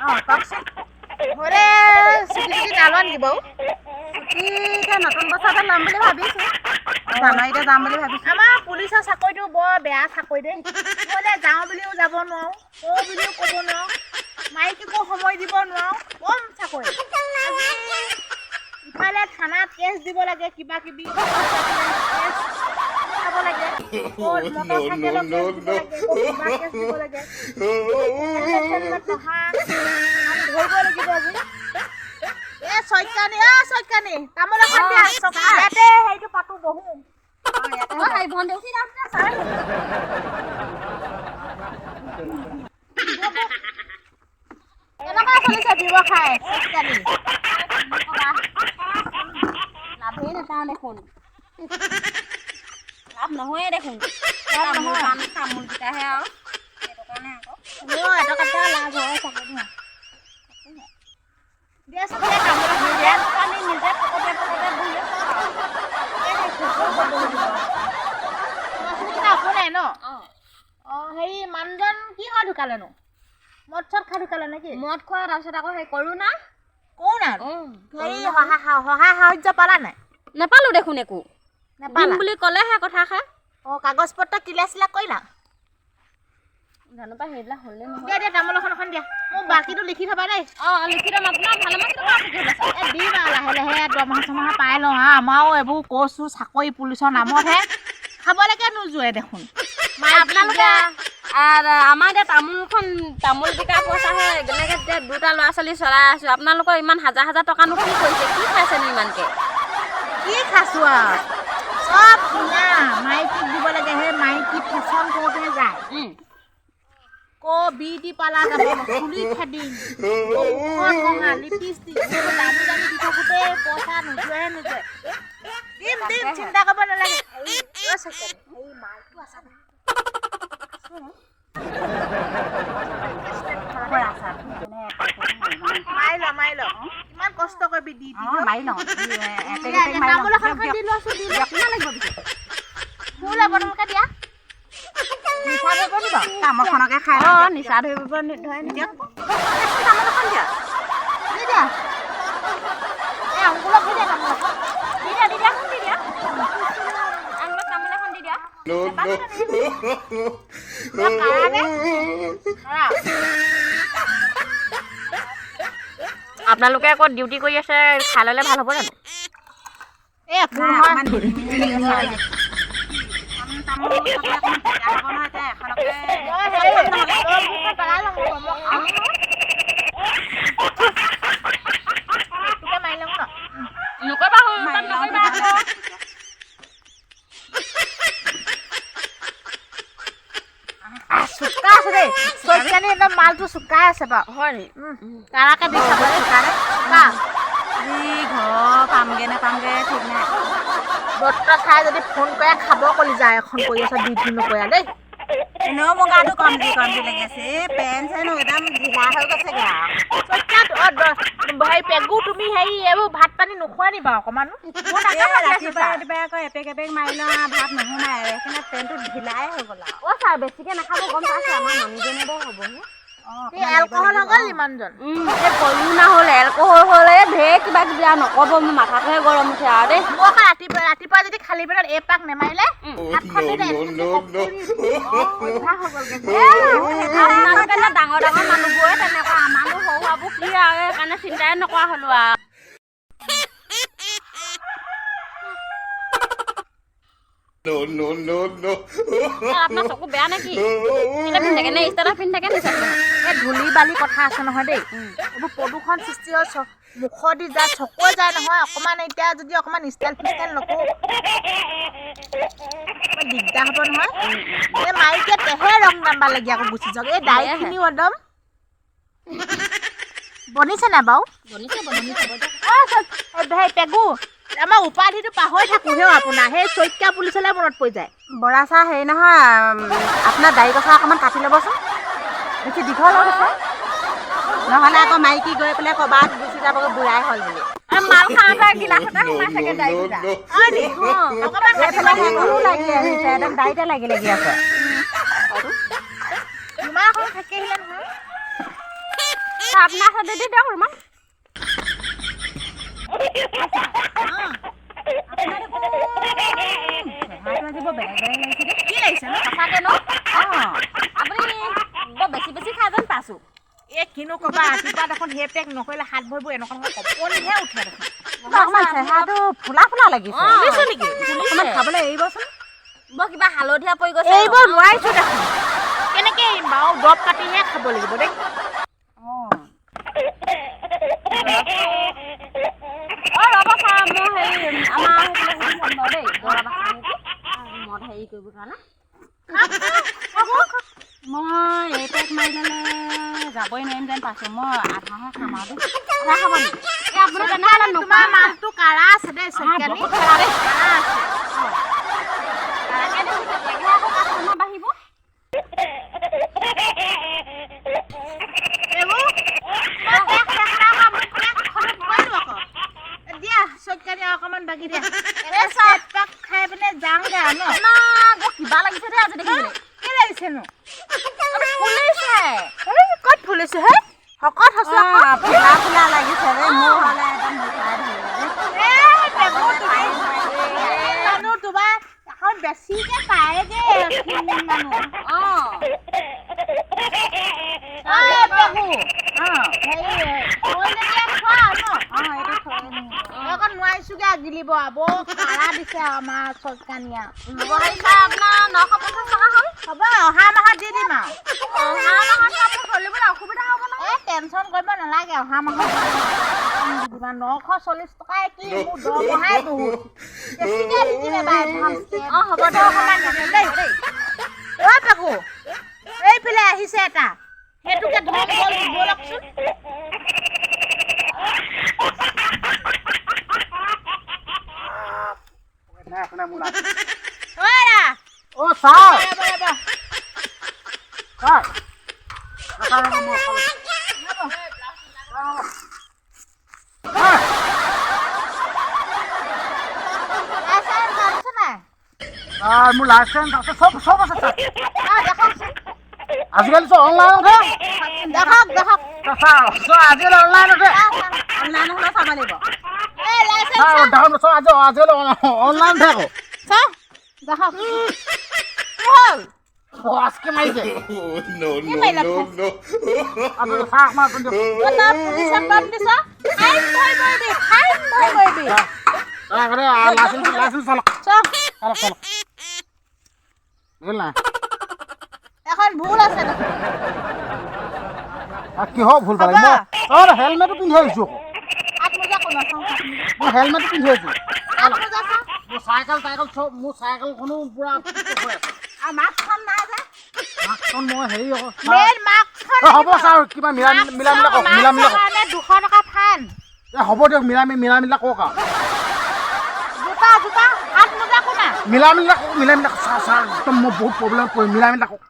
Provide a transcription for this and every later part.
কওকচোন ঘৰে ছুটি নালোৱা নেকি বাৰু ছুটীকে নতুন বছৰতে ল'ম বুলি ভাবিছোঁ জানুৱাৰীতে যাম বুলি ভাবিছোঁ আমাৰ পুলিচৰ চাকৰিটো বৰ বেয়া চাকৰি দেই মই যাওঁ বুলিও যাব নোৱাৰোঁ কওঁ বুলিও ক'ব নোৱাৰোঁ মাইকীকো সময় দিব নোৱাৰোঁ কম চাকৰি ইফালে থানাত কেছ দিব লাগে কিবা কিবি খাব লাগে মটৰচাইকেলত কেছ দিব লাগে পঢ়া ধৰিব লাগিব আজি চৈকানি তামোল এখন দিয়া ইয়াতে সেইটো পাতো বহো কেনেকুৱা চলিছে ব্যৱসায় চৈকানি লাভেই নাপাওঁ দেখোন লাভ নহয়ে দেখোন তামোলকেইটাহে আৰু সেইটো কাৰণে আকৌ এটকা লাভ হয় চাকৰি দিয়াচোন তামোল এখন দিয়া আমি নিজে পকতে বহি আছো নাই ন হেৰি মানুহজন কি হয় ঢুকালেনো মদ চদ খাই ঢুকালে নেকি মদ খোৱা তাৰপিছত আকৌ সেই কৰোণা হেৰি সহায় সাহায্য পালা নাই নেপালোঁ দেখোন একো দিম বুলি ক'লেহে কথাষাৰ কাগজ পত্ৰ ক্লিয়াৰ চিলাৰ কৰিলা জানো পাই সেইবিলাক হ'লে দিয়া দিয়া তামোল এখন দিয়া মোক বাকীটো লিখি থবা দেই লিখি ল'ম আপোনাৰ ভালেমান দিম আৰু লাহে লাহে দৰমহা চৰমহা পাই লওঁ আমাৰো এইবোৰ কচু চাকৰি পুলিচৰ নামতহে খাবলৈকে নোযোৱে দেখোন আপোনালোকে আমাৰ এতিয়া তামোল বিকা পইচাহে এনেকৈ এতিয়া দুটা ল'ৰা ছোৱালী চলাই আছোঁ আপোনালোকৰ ইমান হাজাৰ হাজাৰ টকানো কি কৰিছে কি খাইছেনো ইমানকৈ কি খাইছো আৰু চব কিনা মাইকীক দিব লাগে সেই মাইকী ফেশ্বন কৰোঁতে যায় বিউটি পাৰ্লাৰ যাব চুলি থ্ৰেডিং লিপষ্টিক দামী দামী দি থাকোঁতে পইচা নোযোৱাহে নোযোৱে দিম চিন্তা কৰিব নালাগে মাৰি ল কিমান কষ্ট কৰিবি দি মাৰি লওঁ তামোল এখন দি লোৱাচোন ফুল বটলকে দিয়া নিচা ধৰিব নি বাৰু তামোলখনকে খাই নিচা ধৰিব ধৰে নিদিয়ক তামোল এখন দিয়া দি দিয়া এই আঙুলক দি দিয়া তামোল এখন দি দিয়া আঙুলক তামোল এখন দি দিয়া আপোনালোকে আকৌ ডিউটি কৰি আছে খাই ল'লে ভাল হ'ব জানো চুকা আছে দেই চৈকানি একদম মালটো চুকাই আছে বাৰু হয় নি কাৰাকে দি খাব চুকাৰে ঘৰ পামগৈ নেপামগৈ ঠিক নাই বত্ৰ খাই যদি ফোন কৰে খাব কলি যায় এখন কৰি আছে ডিউটি নকৰে দেই এনেও মোৰ গাটো কমজি লাগিছে পেণ্ট চেণ্ট একদম ঢিলা হৈ গৈছেগৈ আৰু পেগু তুমি হেৰি এইবোৰ ভাত পানী নোখোৱা নি বাৰু অকণমান ৰাতিপুৱা আকৌ এপেক মাৰি লওঁ ভাত নোসোমাই সেইকাৰণে পেণ্টটো ঢিলাই হৈ গ'ল আৰু ছাৰ বেছিকৈ নাখাব গম পাইছে আমাৰ মানুহজনে বাৰু হ'বহি এলকহল হৈ গ'ল ইমানজন কৰোণা হ'ল এলকহল হ'লে ঢেৰ কিবা কিবি আৰু নক'ব মোৰ মাথাটোহে গৰম উঠে আৰু দেই মোৰ আকৌ ৰাতিপুৱা যদি খালী পেটত এপাক নেমাৰিলে ডাঙৰ মানুহবোৰে তেনেকুৱা আমাৰো সৰু বাবু কি আৰু সেইকাৰণে চিন্তাই নকৰা হ'লো আৰু আপোনাৰ চকু বেয়া নেকি পিন্ধি থাকে এই ধূলি বালি কথা আছে নহয় দেই এইবোৰ প্ৰদূষণ সৃষ্টি হয় মুখেদি যায় চকুৱে যায় নহয় অকণমান এতিয়া যদি অকণমান ষ্টাইল ফিষ্টাইল নকৰোঁ দিগদাৰ হ'ব নহয় এই মাইকীয়ে তেহে ৰং নাম্বাৰ লাগি আকৌ গুচি যাওক এই দাইখিনিও একদম বনিছে নাই বাৰু পেগু আমাৰ উপাধিটো পাহৰি থাকোঁ আপোনাৰ সেই চৈকা পুলিচলৈ মনত পৰি যায় বৰা চাহ হেৰি নহয় আপোনাৰ দাড়ি কথা অকণমান কাটি ল'বচোন বেছি দীঘল হৈছে নহ'লে আকৌ মাইকী গৈ পেলাই ক'ৰবাত গুচি যাবগৈ বুঢ়াই হ'ল বুলি মাল খাওঁতে গিলাচতে সোমাই থাকে দাড়িকেইটা লাগি আহিছে একদম দাড়িতে লাগি আছে ইমান থাকি আহিলে নহয় আপনার সাথে দি দাও রুমা কি লাগিছে ন সঁচাকে ন আপুনি বৰ বেছি বেছি খাই যেন পাইছোঁ এই কিনো ক'বা ৰাতিপুৱা দেখোন সেই পেক নকৰিলে হাত ভৰিবোৰ এনেকুৱা কপনিহে উঠে দেখোন অকণমান চেহেৰাটো ফুলা ফুলা লাগিছে ফুলিছে নেকি অকণমান খাবলৈ এৰিবচোন বৰ কিবা হালধীয়া পৰি গৈছে এৰিব নোৱাৰিছোঁ দেখোন কেনেকে এৰিম বাৰু দৰৱ কাটিহে খাব লাগিব দেই ৰ'ব ছাৰ মই হেৰি আমাৰ সেইফালে সুধি চাম বাৰু দেই দৰৱ আছে নেকি মদ হেৰি কৰিবৰ কাৰণে মই এই পেক মাৰি ল'লে যাবই নোৱাৰিম যেন পাইছোঁ মই আধাহে খাম আৰু দেই আধা খাব নেকি এই আপুনি তেনেহ'লে তোমাৰ মালটো কাঢ়া আছে দেই চকিয়ানি বহুত কাঢ়া দেই কাঢ়া আছে কাঢ়াকৈ দিওঁ তেতিয়াহে আকৌ কাষ্টমাৰ বাঢ়িব অকমান বাকি দিয়া পাক খাই পিনে যাওঁগে আৰু ন কিবা লাগিছে দেই আজি দেখিবলৈ কি লাগিছেনো ফুলিছে ক'ত ফুলিছে হে শকত হৈছো ফুলা ফুলা লাগিছে ৰে মোৰ হ'লে একদম মানুহ তোমাৰ এখন বেছিকে পায়গে নোৱাৰিছোগে গিলিব বৰ কাঢ়া দিছে আমাৰ চকানিয়া আপোনাৰ 950 টকা হ'ল হ'ব অহা মাহত দি দিম আৰু অহা মাহত আপোনাৰ চলিবলৈ অসুবিধা হ'ব নহয় টেনচন কৰিব নালাগে অহা মাহত 940 টকাই কি মোৰ দৰমহাই বহুত বেছিকে দি দিম এবাৰ এডভান্সকে হ'ব দিয়ক অকণমান দেই পাকো এইফালে আহিছে এটা সেইটোকে ধৰক বলকচোন মোৰ লাইচেন্স আছে চব আছে আজিকালি চব অনলাইনতে দেখক আজিকালি অনলাইনতে অনলাইন হ'লে চাব লাগিব আজিকালি অনলাইন থাকো আজকে মাৰিছে চাহ লাইচেন্স চলক বুজিল নাই এখন ভুল আছে কিহৰ ভুল পালে মই হেলমেটো পিন্ধি আহিছো মই হেলমেটো পিন্ধি আহিছো মোৰ চাইকেলখনো পুৰা মাস্কখন নাই যে মাস্কখন মই হেৰি হ'ব ছাৰ কিবা মিলা কওক 200 টকা ফাইন হ'ব দিয়ক মিলা কওক আৰু জোতা হাত মোজা কোনা মিলা ছাৰ একদম মই বহুত প্ৰব্লেম কৰিম মিলা কওক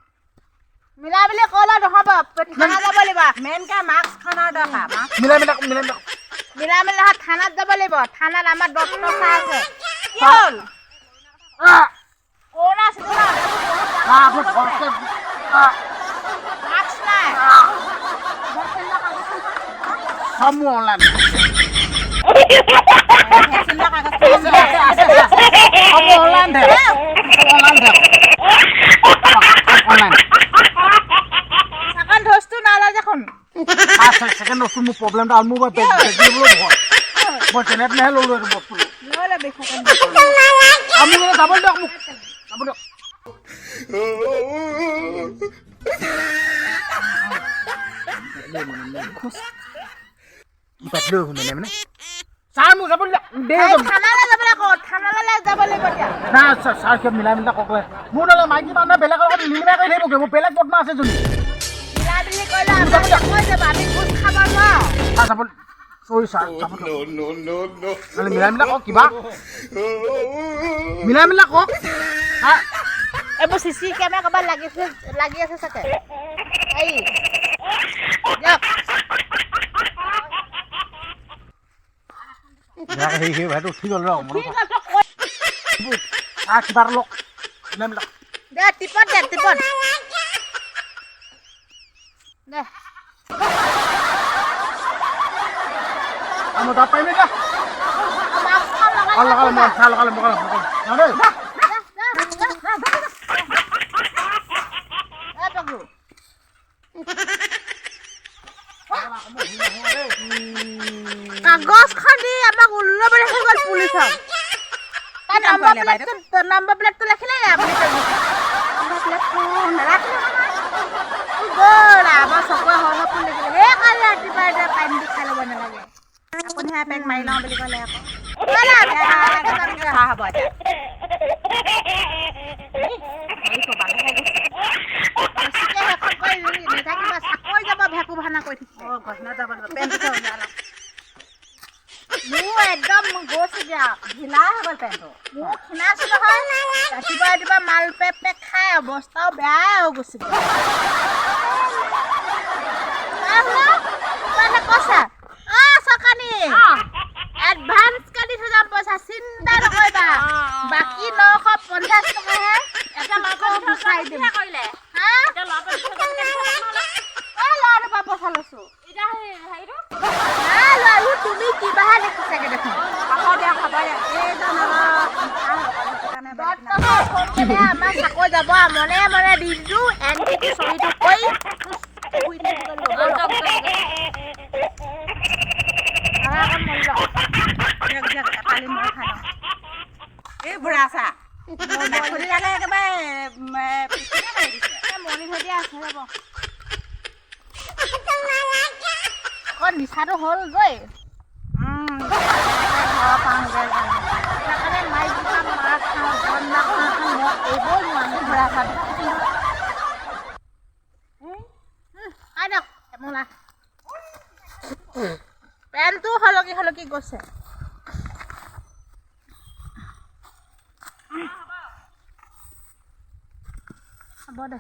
মিলা বুলি ক'লে নহ'ব থানা যাব লাগিব মেইনকৈ মাস্কখনৰ দৰকাৰ মিলা থানাত যাব লাগিব থানাত আমাৰ ডক্টৰ চাহ আছে কি হ'ল কৰোণা মাস্ক নাই সব মোৰ অনলাইন ধস্তু নালা দেখোন সেকেন্ড বস্তু মোৰ প্ৰব্লেমটা মোৰ মই তেনেহ'লে ল'লো এইটো বস্তু আমি যাব দিয়ক মোক যাব দিয়ক মানে ছাৰ মোক যাব না ছাৰ কিয় মিলা ককলে মোৰ দালে মাইকী মানুহে বেলেগৰ লগত নিলিমাই কৰি থাকিব মোৰ বেলেগ বদমা আছে যদি চৰি ছাৰ মিলা কওক কিবা মিলা কওক এইবোৰ চিচি কেমেৰা ক'ৰবাত লাগি আছে চাগে সেই ভাইটো উঠি গ'ল কিবা লওক দে টিপত দে মই যাব পাৰিম এতিয়া মাস্কখন লগাই আৰু লগালে মই চাহ লগালে মই দেই কাগজ খানি আমাক উল্লবৰে হৈ গ'ল পুলিচক তাৰ নম্বৰ প্লেটটো লিখিলে আপুনি গ'ল আমাৰ চকুৱে হৈ হৈ ফুল লিখিলে সেইকাৰণে ৰাতিপুৱা এতিয়া টাইম দি খাই ল'ব নালাগে আপুনি হে পেক মাৰি লওঁ বুলি ক'লে আকৌ চাহ হ'ব এতিয়া চাকৰি যাব ভেকু ভানা কৰি থাকিব মোৰ একদম গৈছে দিয়া ঢিলা হৈ গ'ল পেণ্টটো মোৰ খীণাইছো নহয় ৰাতিপুৱা ৰাতিপুৱা মাল পেক পেক খাই অৱস্থাও বেয়াই হৈ গৈছে কৈছা চকানি এডভান্স কাটি থৈ যাম পইচা চিন্তা নকৰিবা বাকী 950 টকাহে এটা গুচাই দিম ল'ৰাটোৰ পৰা পইচা লৈছো তুমি কিবাহে দেখিছাগে দেখোন আমাৰ চাকৰি যাব মনে মনে দি দিছো এনটিটি চহীটো কৰি এই বুঢ়া চা খুলি লাগে একেবাৰে মনি থৈ দিয়া আছে যাব আকৌ নিচাটো হ'ল গৈ পেনটো সলকি সলকি গৈছে হ'ব দে